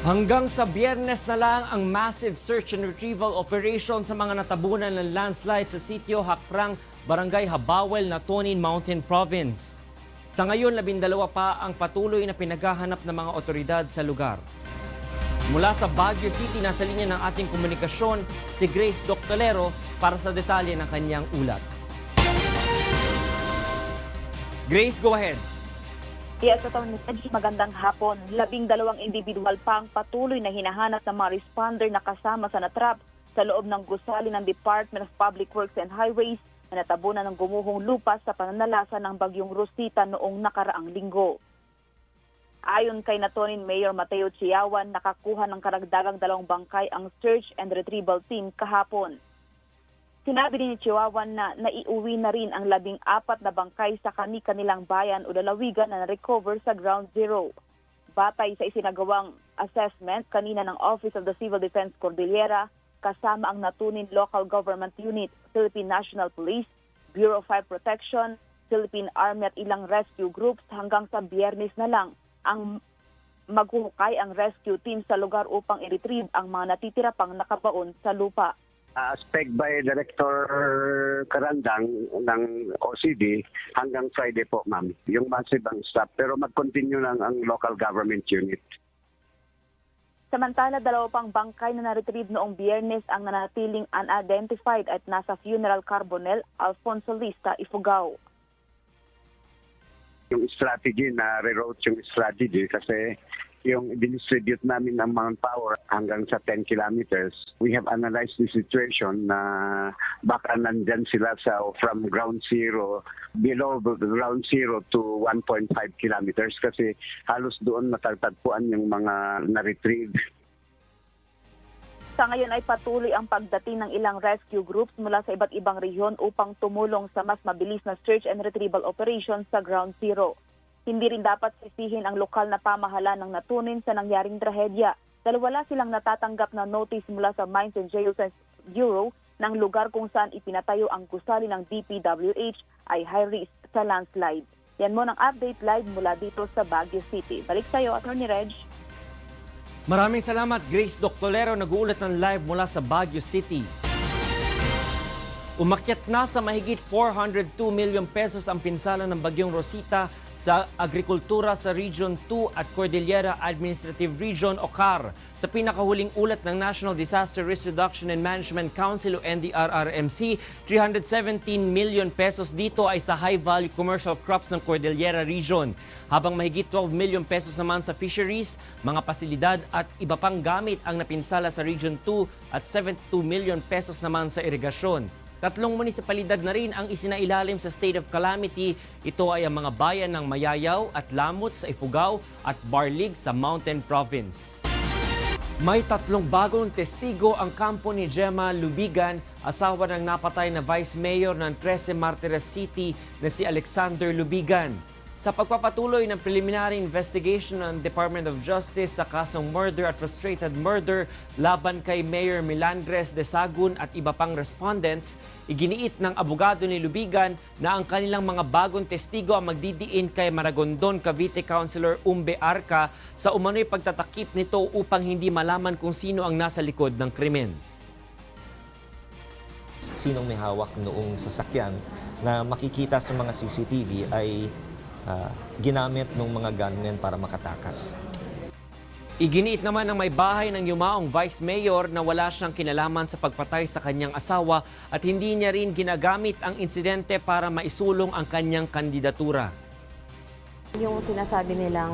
Hanggang sa Biyernes na lang ang massive search and retrieval operation sa mga natabunan ng landslide sa sitio Hakrang, Barangay Habawel, Natonin Mountain Province. Sa ngayon, 12 pa ang patuloy na pinaghahanap ng mga otoridad sa lugar. Mula sa Baguio City, nasa linya ng ating komunikasyon si Grace Doctolero para sa detalye ng kanyang ulat. Grace, go ahead. Yes, magandang hapon. 12 individual pa ang patuloy na hinahanap ng mga responder na kasama sa natrap sa loob ng gusali ng Department of Public Works and Highways na natabunan ng gumuhong lupa sa pananalasa ng bagyong Rosita noong nakaraang linggo. Ayon kay Natonin Mayor Mateo Chiawan, nakakuha ng karagdagang 2 bangkay ang search and retrieval team kahapon. Sinabi din ni Chihuahuan na naiuwi na rin ang 14 na bangkay sa kanilang bayan o lalawigan na na-recover sa Ground Zero. Batay sa isinagawang assessment kanina ng Office of the Civil Defense Cordillera, kasama ang Natunin Local Government Unit, Philippine National Police, Bureau of Fire Protection, Philippine Army at ilang rescue groups, hanggang sa Biyernes na lang ang maghuhukay ang rescue team sa lugar upang i-retrieve ang mga natitira pang nakabaon sa lupa. Spec by Director Karandang ng OCD hanggang Friday po, ma'am. Yung massive ang stop, pero mag-continue lang ang local government unit. Samantala, 2 pang bangkay na na-retrieve noong Biyernes ang nanatiling unidentified at nasa Funeral Carbonel, Alfonso Lista, Ifugao. Yung strategy na reroute yung strategy kasi yung distribute namin ng manpower hanggang sa 10 kilometers. We have analyzed the situation na baka nandyan sila from ground zero, below ground zero to 1.5 kilometers kasi halos doon matatagpuan yung mga na-retrieve. Sa ngayon ay patuloy ang pagdating ng ilang rescue groups mula sa iba't ibang rehiyon upang tumulong sa mas mabilis na search and retrieval operations sa Ground Zero. Hindi rin dapat sisihin ang lokal na pamahalaan ng Natunin sa nangyaring trahedya dahil wala silang natatanggap na notice mula sa Mines and Geoscience Bureau ng lugar kung saan ipinatayo ang gusali ng DPWH ay high risk sa landslide. Yan mo ng update live mula dito sa Baguio City. Balik sa iyo, Atty. Reg. Maraming salamat, Grace Doctolero, nag-uulat ng live mula sa Baguio City. Umakyat na sa mahigit 402 million pesos ang pinsala ng bagyong Rosita sa agrikultura sa Region 2 at Cordillera Administrative Region o CAR. Sa pinakahuling ulat ng National Disaster Risk Reduction and Management Council o NDRRMC, 317 million pesos dito ay sa high-value commercial crops ng Cordillera Region, habang mahigit 12 million pesos naman sa fisheries, mga pasilidad at iba pang gamit ang napinsala sa Region 2 at 72 million pesos naman sa irigasyon. 3 munisipalidad na rin ang isinailalim sa state of calamity. Ito ay ang mga bayan ng Mayayaw at Lamut sa Ifugao at Barlig sa Mountain Province. May 3 bagong testigo ang kampo ni Gemma Lubigan, asawa ng napatay na Vice Mayor ng 13 Martires City na si Alexander Lubigan. Sa pagpapatuloy ng preliminary investigation ng Department of Justice sa kasong murder at frustrated murder laban kay Mayor Milandres de Sagun at iba pang respondents, iginiit ng abogado ni Lubigan na ang kanilang mga bagong testigo ang magdidiin kay Maragondon Cavite Councilor Umbe Arca sa umano'y pagtatakip nito upang hindi malaman kung sino ang nasa likod ng krimen. Sinong may hawak noong sasakyan na makikita sa mga CCTV ay ginamit ng mga gunmen para makatakas. Iginiit naman ng may bahay ng yumaong Vice Mayor na wala siyang kinalaman sa pagpatay sa kanyang asawa at hindi niya rin ginagamit ang insidente para maisulong ang kanyang kandidatura. Yung sinasabi nilang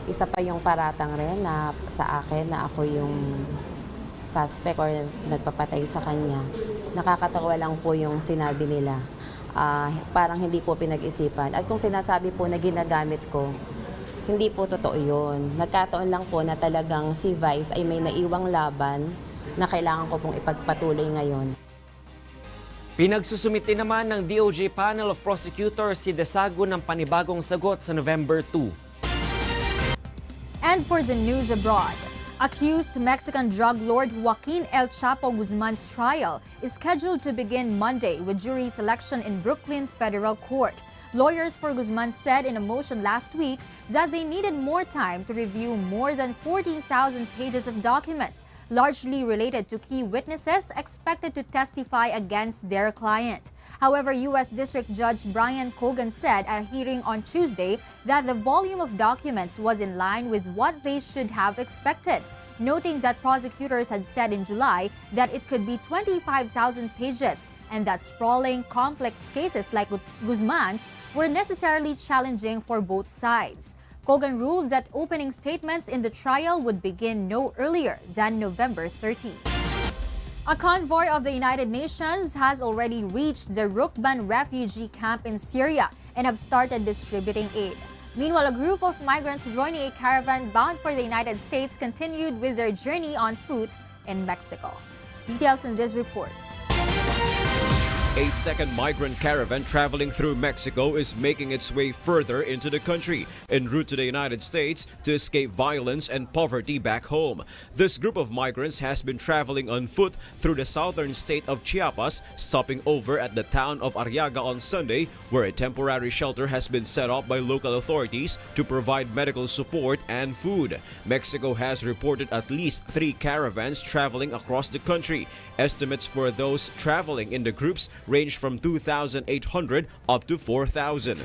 isa pa yung paratang rin na sa akin na ako yung suspect or nagpapatay sa kanya. Nakakatawa lang po yung sinabi nila. Parang hindi po pinag-isipan. At kung sinasabi po na ginagamit ko, hindi po totoo yun. Nagkataon lang po na talagang si Vice ay may naiwang laban na kailangan ko pong ipagpatuloy ngayon. Pinagsusumite naman ng DOJ Panel of Prosecutors si Desagun ng panibagong sagot sa November 2. And for the news abroad, accused Mexican drug lord Joaquin El Chapo Guzman's trial is scheduled to begin Monday with jury selection in Brooklyn Federal Court. Lawyers for Guzman said in a motion last week that they needed more time to review more than 14,000 pages of documents, largely related to key witnesses expected to testify against their client. However, U.S. District Judge Brian Cogan said at a hearing on Tuesday that the volume of documents was in line with what they should have expected, noting that prosecutors had said in July that it could be 25,000 pages and that sprawling, complex cases like Guzman's were necessarily challenging for both sides. Cogan ruled that opening statements in the trial would begin no earlier than November 13. A convoy of the United Nations has already reached the Rukban refugee camp in Syria and have started distributing aid. Meanwhile, a group of migrants joining a caravan bound for the United States continued with their journey on foot in Mexico. Details in this report. A second migrant caravan traveling through Mexico is making its way further into the country en route to the United States to escape violence and poverty back home. This group of migrants has been traveling on foot through the southern state of Chiapas, stopping over at the town of Arriaga on Sunday, where a temporary shelter has been set up by local authorities to provide medical support and food. Mexico has reported at least 3 caravans traveling across the country. Estimates for those traveling in the groups ranged from 2,800 up to 4,000.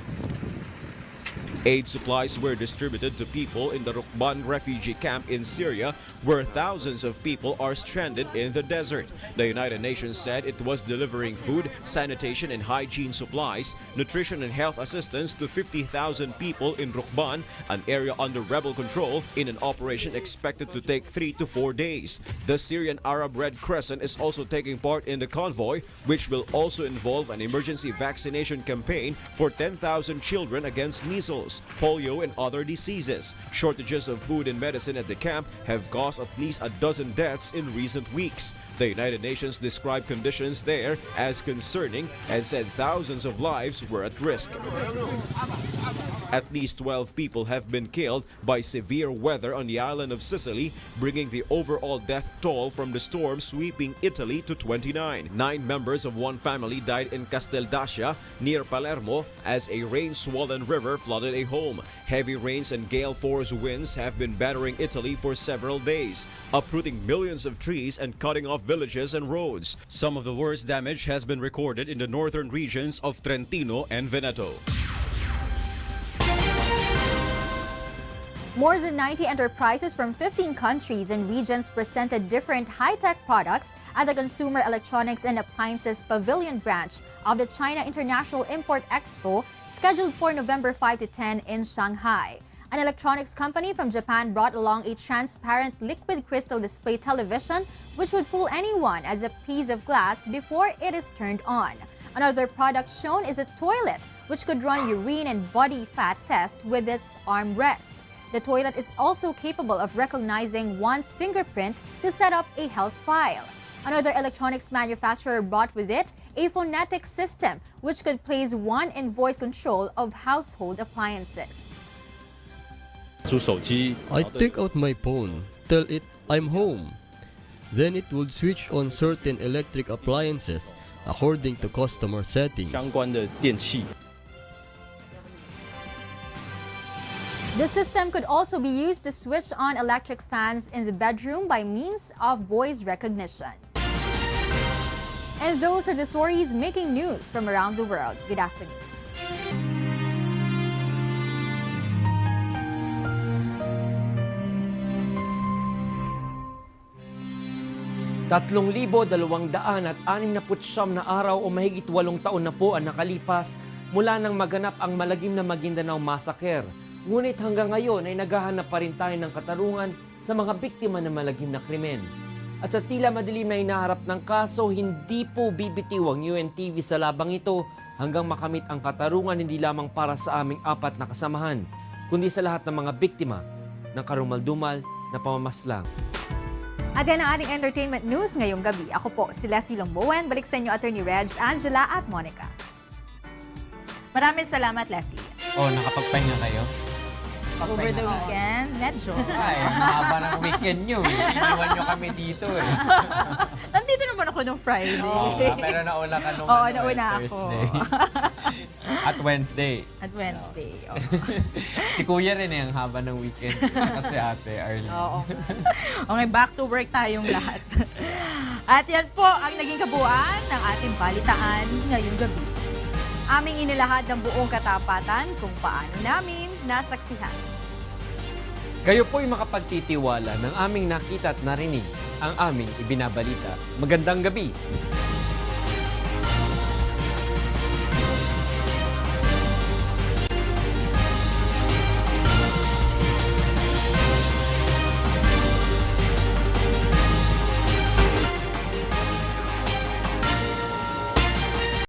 Aid supplies were distributed to people in the Rukban refugee camp in Syria, where thousands of people are stranded in the desert. The United Nations said it was delivering food, sanitation and hygiene supplies, nutrition and health assistance to 50,000 people in Rukban, an area under rebel control, in an operation expected to take 3 to 4 days. The Syrian Arab Red Crescent is also taking part in the convoy, which will also involve an emergency vaccination campaign for 10,000 children against measles, polio and other diseases. Shortages of food and medicine at the camp have caused at least a dozen deaths in recent weeks. The United Nations described conditions there as concerning and said thousands of lives were at risk. At least 12 people have been killed by severe weather on the island of Sicily, bringing the overall death toll from the storm sweeping Italy to 29. 9 members of one family died in Casteldaccia near Palermo as a rain-swollen river flooded a home. Heavy rains and gale-force winds have been battering Italy for several days, uprooting millions of trees and cutting off villages and roads. Some of the worst damage has been recorded in the northern regions of Trentino and Veneto. More than 90 enterprises from 15 countries and regions presented different high-tech products at the Consumer Electronics and Appliances Pavilion branch of the China International Import Expo, scheduled for November 5 to 10 in Shanghai. An electronics company from Japan brought along a transparent liquid crystal display television which would fool anyone as a piece of glass before it is turned on. Another product shown is a toilet which could run urine and body fat test with its armrest. The toilet is also capable of recognizing one's fingerprint to set up a health file. Another electronics manufacturer brought with it a phonetic system which could place one in voice control of household appliances. I take out my phone, tell it I'm home. Then it would switch on certain electric appliances according to customer settings. The system could also be used to switch on electric fans in the bedroom by means of voice recognition. And those are the stories making news from around the world. Good afternoon. $3,269 na araw o mahigit 8 taon na po ang nakalipas mula nang maganap ang malagim na Maguindanao Massacre. Ngunit hanggang ngayon ay naghahanap pa rin tayo ng katarungan sa mga biktima ng malagim na krimen. At sa tila madilim na inaharap ng kaso, hindi po bibitiw ang UNTV sa labang ito hanggang makamit ang katarungan hindi lamang para sa aming 4 na kasamahan, kundi sa lahat ng mga biktima ng karumaldumal na pamamaslang. At yan ang ating entertainment news ngayong gabi. Ako po si Leslie Lomboen. Balik sa inyo, Attorney Reg, Angela at Monica. Maraming salamat, Leslie. Nakapagpahinga kayo? Over the weekend, medyo. Ay, mahaba ng weekend nyo. Iniwan nyo kami dito eh. Nandito naman ako nung Friday. Pero nauna ka nung nauna ako. Thursday. At Wednesday. At Wednesday. Oo. Si Kuya rin ang haba ng weekend. Kasi ate, Arlene. Oo. Okay, back to work tayong lahat. At yan po ang naging kabuuan ng ating balitaan ngayong gabi. Aming inilahad ng buong katapatan kung paano namin nasaksihan. Kayo po'y makapagtitiwala ng aming nakita at narinig ang aming ibinabalita. Magandang gabi!